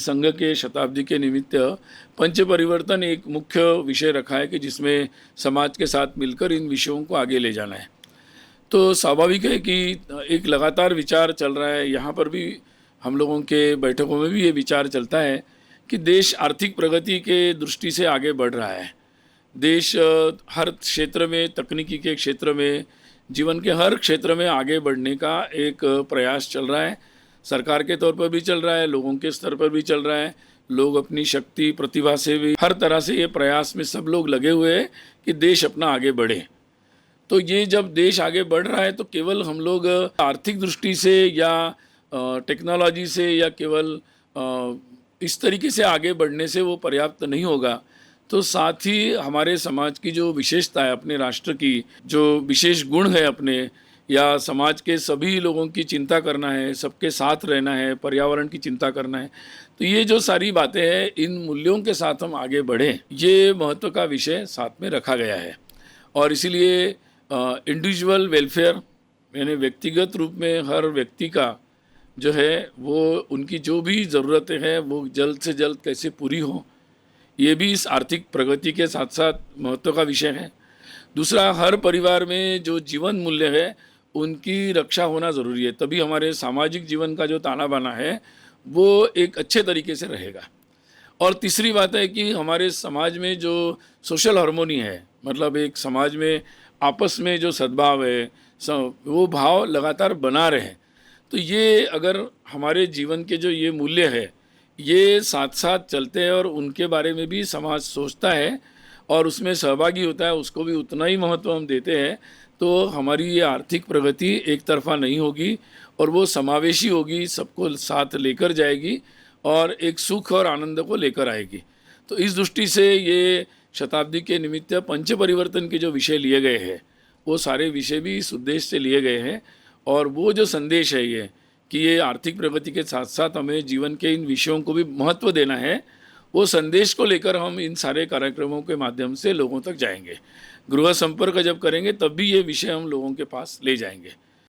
संघ के शताब्दी के निमित्त पंच परिवर्तन एक मुख्य विषय रखा है कि जिसमें समाज के साथ मिलकर इन विषयों को आगे ले जाना है। तो स्वाभाविक है कि एक लगातार विचार चल रहा है, यहाँ पर भी हम लोगों के बैठकों में भी ये विचार चलता है कि देश आर्थिक प्रगति के दृष्टि से आगे बढ़ रहा है। देश हर क्षेत्र में, तकनीकी के क्षेत्र में, जीवन के हर क्षेत्र में आगे बढ़ने का एक प्रयास चल रहा है। सरकार के तौर पर भी चल रहा है, लोगों के स्तर पर भी चल रहा है। लोग अपनी शक्ति, प्रतिभा से भी हर तरह से ये प्रयास में सब लोग लगे हुए हैं कि देश अपना आगे बढ़े। तो ये जब देश आगे बढ़ रहा है तो केवल हम लोग आर्थिक दृष्टि से या टेक्नोलॉजी से या केवल इस तरीके से आगे बढ़ने से वो पर्याप्त नहीं होगा। तो साथ ही हमारे समाज की जो विशेषता है, अपने राष्ट्र की जो विशेष गुण है अपने, या समाज के सभी लोगों की चिंता करना है, सबके साथ रहना है, पर्यावरण की चिंता करना है, तो ये जो सारी बातें हैं, इन मूल्यों के साथ हम आगे बढ़ें, ये महत्व का विषय साथ में रखा गया है। और इसीलिए इंडिविजुअल वेलफेयर यानी व्यक्तिगत रूप में हर व्यक्ति का जो है वो उनकी जो भी ज़रूरतें हैं वो जल्द से जल्द कैसे पूरी हो, ये भी इस आर्थिक प्रगति के साथ साथ महत्व का विषय है। दूसरा, हर परिवार में जो जीवन मूल्य है उनकी रक्षा होना ज़रूरी है, तभी हमारे सामाजिक जीवन का जो ताना बाना है वो एक अच्छे तरीके से रहेगा। और तीसरी बात है कि हमारे समाज में जो सोशल हार्मोनी है, मतलब एक समाज में आपस में जो सद्भाव है, वो भाव लगातार बना रहे। तो ये अगर हमारे जीवन के जो ये मूल्य है ये साथ साथ चलते हैं और उनके बारे में भी समाज सोचता है और उसमें सहभागी होता है, उसको भी उतना ही महत्व हम देते हैं, तो हमारी ये आर्थिक प्रगति एक तरफा नहीं होगी और वो समावेशी होगी, सबको साथ लेकर जाएगी और एक सुख और आनंद को लेकर आएगी। तो इस दृष्टि से ये शताब्दी के निमित्त पंच परिवर्तन के जो विषय लिए गए हैं वो सारे विषय भी इस उद्देश्य से लिए गए हैं। और वो जो संदेश है ये कि ये आर्थिक प्रगति के साथ साथ हमें जीवन के इन विषयों को भी महत्व देना है, वो संदेश को लेकर हम इन सारे कार्यक्रमों के माध्यम से लोगों तक जाएंगे। गृह संपर्क जब करेंगे तब भी ये विषय हम लोगों के पास ले जाएंगे।